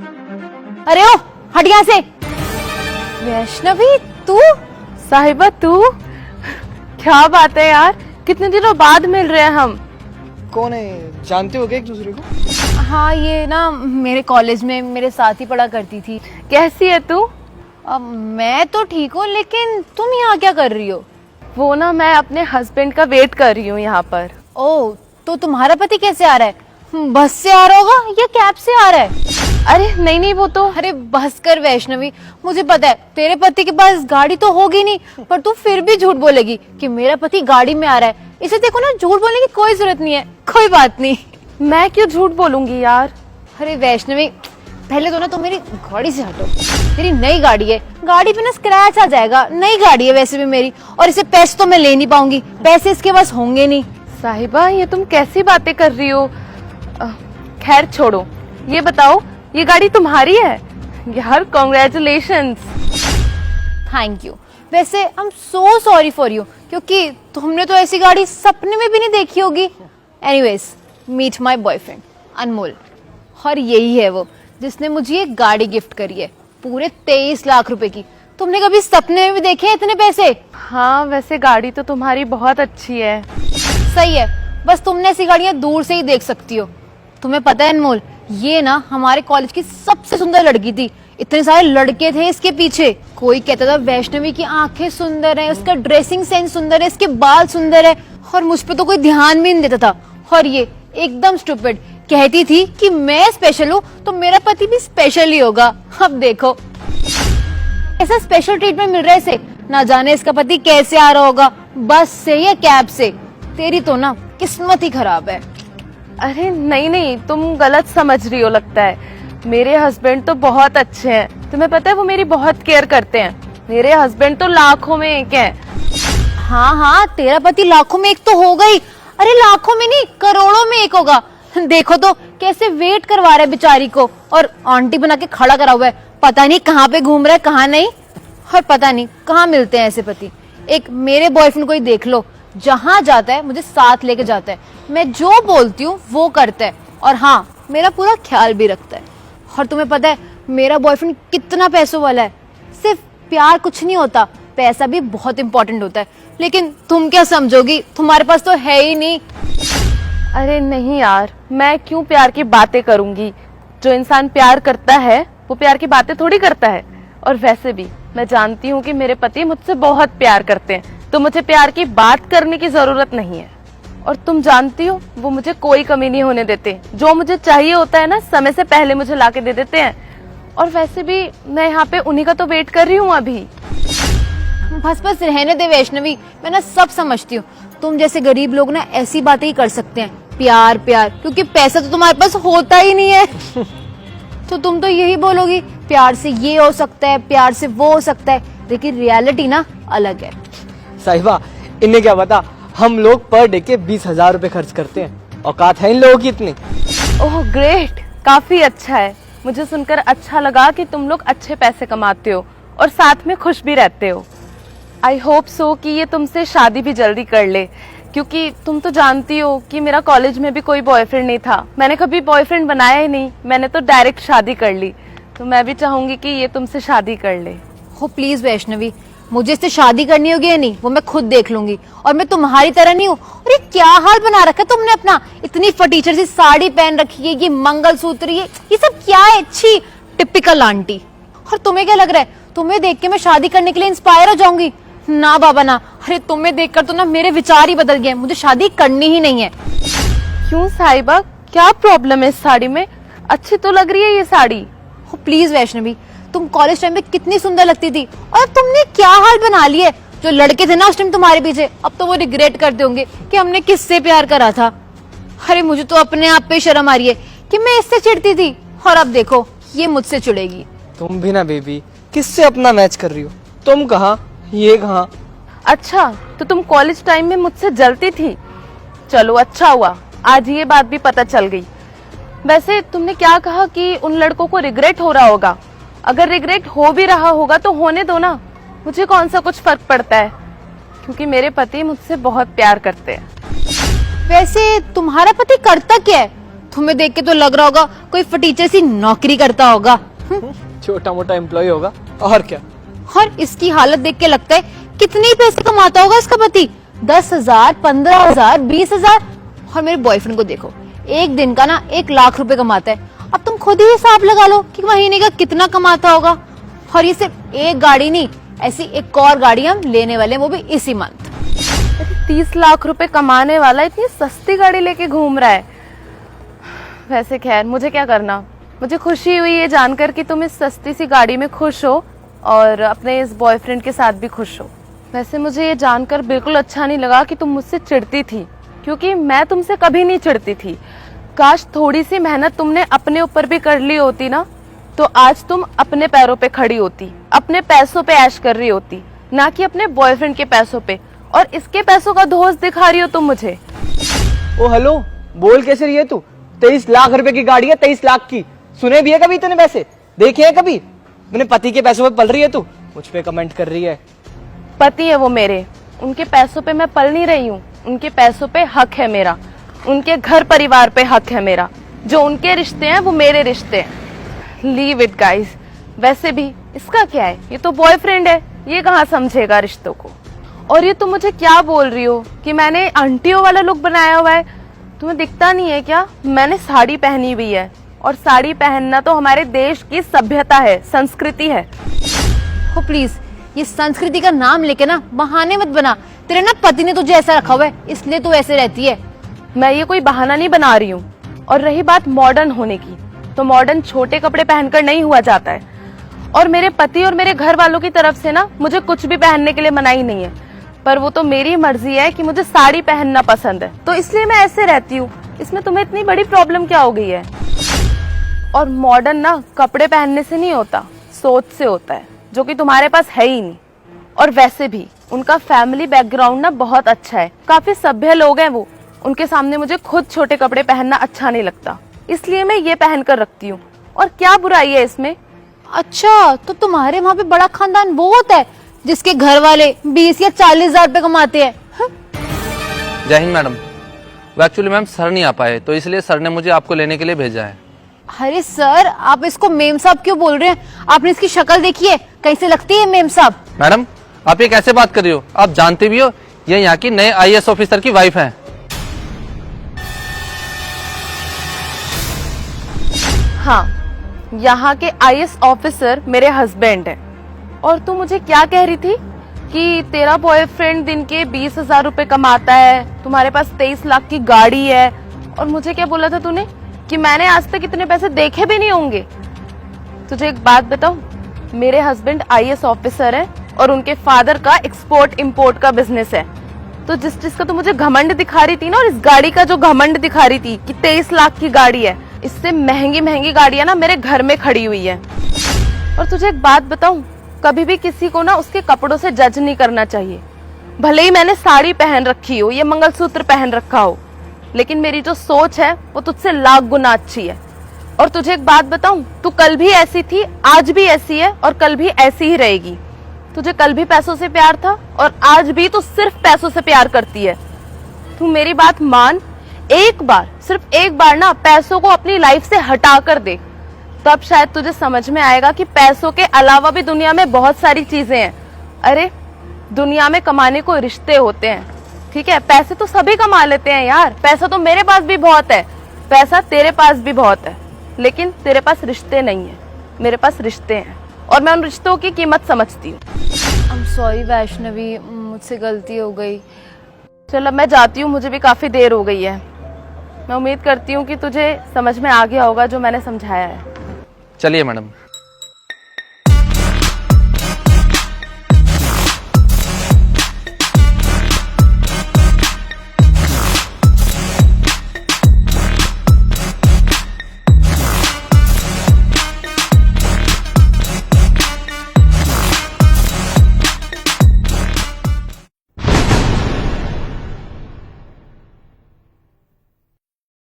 अरे ओ हट यहाँ से। वैष्णवी तू? साहिबा तू? क्या बात है यार, कितने दिनों बाद मिल रहे हैं हम। कौन है, जानते हो क्या एक दूसरे को? हाँ ये ना मेरे कॉलेज में मेरे साथ ही पढ़ा करती थी। कैसी है तू? मैं तो ठीक हूँ, लेकिन तुम यहाँ क्या कर रही हो? वो ना मैं अपने हस्बैंड का वेट कर रही हूँ यहाँ पर। ओह, तो तुम्हारा पति कैसे आ रहा है? बस से आ रहा होगा या कैब से आ रहा है? अरे नहीं नहीं, वो तो अरे बस कर वैष्णवी, मुझे पता है तेरे पति के पास गाड़ी तो होगी नहीं, पर तू फिर भी झूठ बोलेगी कि मेरा पति गाड़ी में आ रहा है। इसे देखो ना, झूठ बोलने की कोई जरूरत नहीं है। कोई बात नहीं। मैं क्यों झूठ बोलूंगी यार। अरे वैष्णवी, पहले तो ना तुम मेरी गाड़ी से हटो। मेरी नई गाड़ी है, गाड़ी पे ना स्क्रैच आ जाएगा। नई गाड़ी है वैसे भी मेरी, और इसे पैसे तो मैं ले नहीं पाऊंगी, पैसे इसके पास होंगे नहीं। साहिबा ये तुम कैसी बातें कर रही हो। खैर छोड़ो, ये बताओ ये गाड़ी तुम्हारी है? यार कॉन्ग्रेचुलेशंस। Thank you. वैसे I am so sorry for you, क्योंकि तुमने तो ऐसी गाड़ी सपने में भी नहीं देखी होगी। एनीवेज, मीट माय बॉयफ्रेंड अनमोल। और यही है वो जिसने मुझे ये गाड़ी गिफ्ट करी है, पूरे 23 लाख रुपए की। तुमने कभी सपने में भी देखे हैं इतने पैसे? हाँ वैसे गाड़ी तो तुम्हारी बहुत अच्छी है। सही है, बस तुमने ऐसी गाड़ियां दूर से ही देख सकती हो। तुम्हें पता है अनमोल, ये ना हमारे कॉलेज की सबसे सुंदर लड़की थी। इतने सारे लड़के थे इसके पीछे। कोई कहता था वैष्णवी की आंखें सुंदर है, उसका ड्रेसिंग सेंस सुंदर है, इसके बाल सुंदर है, और मुझ पे तो कोई ध्यान भी नहीं देता था। और ये एकदम स्टूपिड कहती थी कि मैं स्पेशल हूँ तो मेरा पति भी स्पेशल ही होगा। अब देखो ऐसा स्पेशल ट्रीटमेंट मिल रहा है इसे। ना जाने इसका पति कैसे आ रहा होगा, बस से या कैब से। तेरी तो ना किस्मत ही खराब है। अरे नहीं नहीं, तुम गलत समझ रही हो लगता है। मेरे हस्बैंड तो बहुत अच्छे हैं। तुम्हें पता है वो मेरी बहुत केयर करते हैं। मेरे हस्बैंड तो लाखों में एक है। हाँ हाँ, तेरा पति लाखों में एक तो होगा ही। अरे लाखों में नहीं, करोड़ों में एक होगा। देखो तो कैसे वेट करवा रहा है बेचारी को, और आंटी बना के खड़ा करा हुआ है। पता नहीं कहाँ पे घूम रहा है कहाँ नहीं, और पता नहीं कहाँ मिलते हैं ऐसे पति। एक मेरे बॉयफ्रेंड को ही देख लो, जहाँ जाता है मुझे साथ लेके जाता है। मैं जो बोलती हूँ वो करता है, और हाँ मेरा पूरा ख्याल भी रखता है। और तुम्हें पता है मेरा बॉयफ्रेंड कितना पैसों वाला है। सिर्फ प्यार कुछ नहीं होता, पैसा भी बहुत इंपॉर्टेंट होता है। लेकिन तुम क्या समझोगी, तुम्हारे पास तो है ही नहीं। अरे नहीं यार, मैं क्यों प्यार की बातें करूंगी। जो इंसान प्यार करता है वो प्यार की बातें थोड़ी करता है। और वैसे भी मैं जानती हूँ कि मेरे पति मुझसे बहुत प्यार करते हैं, तो मुझे प्यार की बात करने की जरूरत नहीं है। और तुम जानती हो वो मुझे कोई कमी नहीं होने देते। जो मुझे चाहिए होता है ना, समय से पहले मुझे लाके दे देते हैं। और वैसे भी मैं यहाँ पे उन्हीं का तो वेट कर रही हूँ अभी। बस बस रहने दे वैष्णवी, मैं ना सब समझती हूँ। तुम जैसे गरीब लोग ना ऐसी बातें ही कर सकते हैं, प्यार प्यार, क्योंकि पैसा तो तुम्हारे पास होता ही नहीं है। तो तुम तो यही बोलोगी प्यार से ये हो सकता है, प्यार से वो हो सकता है, लेकिन रियलिटी ना अलग है। साहिबा इन्हें क्या पता, हम लोग पर डे के 20,000 रुपए खर्च करते हैं। औकात है इन लोगों की इतनी। ओह ग्रेट, काफी अच्छा है। मुझे सुनकर अच्छा लगा कि तुम लोग अच्छे पैसे कमाते हो और साथ में खुश भी रहते हो। आई होप सो कि ये तुमसे शादी भी जल्दी कर ले, क्योंकि तुम तो जानती हो कि मेरा कॉलेज में भी कोई बॉयफ्रेंड नहीं था। मैंने कभी बॉयफ्रेंड बनाया ही नहीं, मैंने तो डायरेक्ट शादी कर ली। तो मैं भी चाहूंगी कि ये तुमसे शादी कर ले। हो प्लीज वैष्णवी, मुझे इससे शादी करनी होगी या नहीं वो मैं खुद देख लूंगी। और मैं तुम्हारी तरह नहीं हूँ। और ये क्या हाल बना रखा है तुमने अपना, इतनी फटीचर सी साड़ी पहन रखी है, ये मंगलसूत्र, ये सब क्या है? अच्छी टिपिकल आंटी। और तुम्हें क्या लग रहा है, तुम्हें देख के मैं शादी करने के लिए इंस्पायर हो जाऊंगी? ना बाबा ना। अरे तुम्हें देखकर तो ना मेरे विचार ही बदल गए, मुझे शादी करनी ही नहीं है। क्यों साहिबा, क्या प्रॉब्लम है इस साड़ी में? अच्छी तो लग रही है ये साड़ी। हो प्लीज वैष्णवी, तुम कॉलेज टाइम में कितनी सुंदर लगती थी, और तुमने क्या हाल बना लिया है। जो लड़के थे ना उस टाइम तुम्हारे पीछे, अब तो वो रिग्रेट करते होंगे कि हमने किससे प्यार करा था। अरे मुझे तो अपने आप पे शर्म आ रही है कि मैं इससे चिढ़ती थी, और अब देखो ये मुझसे चिढ़ेगी। तुम भी ना बेबी, किससे अपना मैच कर रही हो? तुम कहाँ, ये कहाँ? अच्छा तो तुम कॉलेज टाइम में मुझसे जलती थी। चलो अच्छा हुआ, आज ये बात भी पता चल गई। वैसे तुमने क्या कहा कि उन लड़कों को रिग्रेट हो रहा होगा। अगर रिग्रेट हो भी रहा होगा तो होने दो ना, मुझे कौन सा कुछ फर्क पड़ता है, क्योंकि मेरे पति मुझसे बहुत प्यार करते हैं। वैसे तुम्हारा पति करता क्या है? तुम्हें देख के तो लग रहा होगा कोई फटीचे सी नौकरी करता होगा। छोटा मोटा एम्प्लॉय होगा और क्या। और इसकी हालत देख के लगता है कितने पैसे कमाता होगा इसका पति। 10,000, 15,000, 20,000। और मेरे बॉयफ्रेंड को देखो, एक दिन का ना 1 लाख रुपए कमाता है। अब तुम खुद ही हिसाब लगा लो कि महीने का कितना कमाता होगा। और ये सिर्फ एक गाड़ी नहीं, ऐसी एक और गाड़ी हम लेने वाले हैं, वो भी इसी मंथ। 30 लाख रुपए कमाने वाला इतनी सस्ती गाड़ी लेके घूम रहा है। वैसे खैर मुझे क्या करना, मुझे खुशी हुई ये जानकर कि तुम इस सस्ती सी गाड़ी में खुश हो और अपने इस बॉयफ्रेंड के साथ भी खुश हो। वैसे मुझे ये जानकर बिल्कुल अच्छा नहीं लगा कि तुम मुझसे चिढ़ती थी, क्योंकि मैं तुमसे कभी नहीं चिढ़ती थी। काश थोड़ी सी मेहनत तुमने अपने ऊपर भी कर ली होती ना, तो आज तुम अपने पैरों पे खड़ी होती, अपने पैसों पे ऐश कर रही होती, ना कि अपने बॉयफ्रेंड के पैसों पे। और इसके पैसों का धोस दिखा रही हो तुम मुझे। ओ हेलो, बोल कैसे रही है तू? 23 लाख रुपए की गाड़ी है, 23 लाख की। सुने भी है कभी इतने पैसे? देखे है कभी? अपने पति के पैसों पे पल रही है तू, मुझ पे कमेंट कर रही है। पति है वो मेरे, उनके पैसों पे मैं पल नहीं रही हूँ। उनके पैसों पे हक है मेरा, उनके घर परिवार पे हक है मेरा। जो उनके रिश्ते हैं वो मेरे रिश्ते हैं। Leave it guys. वैसे भी इसका क्या है, ये तो बॉयफ्रेंड है, ये कहाँ समझेगा रिश्तों को। और ये तुम मुझे क्या बोल रही हो कि मैंने आंटियों वाला लुक बनाया हुआ है? तुम्हें दिखता नहीं है क्या? मैंने साड़ी पहनी हुई है, और साड़ी पहनना तो हमारे देश की सभ्यता है, संस्कृति है। हो प्लीज, ये संस्कृति का नाम लेके ना बहाने मत बना। तेरे ना पति ने तुझे ऐसा रखा हुआ है, इसलिए तू ऐसे रहती है। मैं ये कोई बहाना नहीं बना रही हूँ। और रही बात मॉडर्न होने की, तो मॉडर्न छोटे कपड़े पहनकर नहीं हुआ जाता है। और मेरे पति और मेरे घर वालों की तरफ से ना मुझे कुछ भी पहनने के लिए मनाही नहीं है, पर वो तो मेरी मर्जी है कि मुझे साड़ी पहनना पसंद है, तो इसलिए मैं ऐसे रहती हूँ। इसमें तुम्हें इतनी बड़ी प्रॉब्लम क्या हो गई है? और मॉडर्न ना कपड़े पहनने से नहीं होता, सोच से होता है, जो कि तुम्हारे पास है ही नहीं। और वैसे भी उनका फैमिली बैकग्राउंड ना बहुत अच्छा है, काफी सभ्य लोग हैं वो। उनके सामने मुझे खुद छोटे कपड़े पहनना अच्छा नहीं लगता, इसलिए मैं ये पहन कर रखती हूँ। और क्या बुराई है इसमें? अच्छा, तो तुम्हारे वहाँ पे बड़ा खानदान वो होता है जिसके घर वाले 20 या 40,000 रुपए कमाते हैं? जय हिंद मैडम। वो एक्चुअली मैम सर नहीं आ पाए, तो इसलिए सर ने मुझे आपको लेने के लिए भेजा है। अरे सर, आप इसको मेम साहब क्यों बोल रहे हैं? आपने इसकी शक्ल देखी है? कैसे लगती है मेम साहब? मैडम आप ये कैसे बात कर रही हो? आप जानते भी हो ये यहाँ की नए IAS ऑफिसर की वाइफ है। हाँ, यहाँ के IAS ऑफिसर मेरे हस्बैंड है। और तू मुझे क्या कह रही थी कि तेरा बॉयफ्रेंड दिन के 20,000 रुपए कमाता है, तुम्हारे पास 23 लाख की गाड़ी है, और मुझे क्या बोला था तूने कि मैंने आज तक इतने पैसे देखे भी नहीं होंगे। तुझे एक बात बताऊं, मेरे हस्बैंड IAS ऑफिसर है और उनके फादर का एक्सपोर्ट इंपोर्ट का बिजनेस है। तो जिस चीज का तू मुझे घमंड दिखा रही थी ना, और इस गाड़ी का जो घमंड दिखा रही थी कि 23 लाख की गाड़ी है, इससे महंगी महंगी गाड़ियां ना मेरे घर में खड़ी हुई है। और तुझे एक बात बताऊं, कभी भी किसी को ना उसके कपड़ों से जज नहीं करना चाहिए। भले ही मैंने साड़ी पहन रखी हो, ये मंगलसूत्र पहन रखा हो, लेकिन मेरी जो सोच है वो तुझसे लाख गुना अच्छी है। और तुझे एक बात बताऊं, तू कल भी ऐसी थी, आज भी ऐसी है, और कल भी ऐसी ही रहेगी। तुझे कल भी पैसों से प्यार था, और आज भी तू सिर्फ पैसों से प्यार करती है। तू मेरी बात मान, एक बार, सिर्फ एक बार ना पैसों को अपनी लाइफ से हटा कर दे, तब शायद तुझे समझ में आएगा कि पैसों के अलावा भी दुनिया में बहुत सारी चीजें हैं। अरे दुनिया में कमाने को रिश्ते होते हैं, ठीक है? पैसे तो सभी कमा लेते हैं यार, पैसा तो मेरे पास भी बहुत है, पैसा तेरे पास भी बहुत है, लेकिन तेरे पास रिश्ते नहीं है। मेरे पास रिश्ते हैं, और मैं उन रिश्तों की कीमत समझती हूँ। आई एम सॉरी वैष्णवी, मुझसे गलती हो गई। चल अब मैं जाती हूँ, मुझे भी काफी देर हो गई है। मैं उम्मीद करती हूँ कि तुझे समझ में आ गया होगा जो मैंने समझाया है। चलिए मैडम।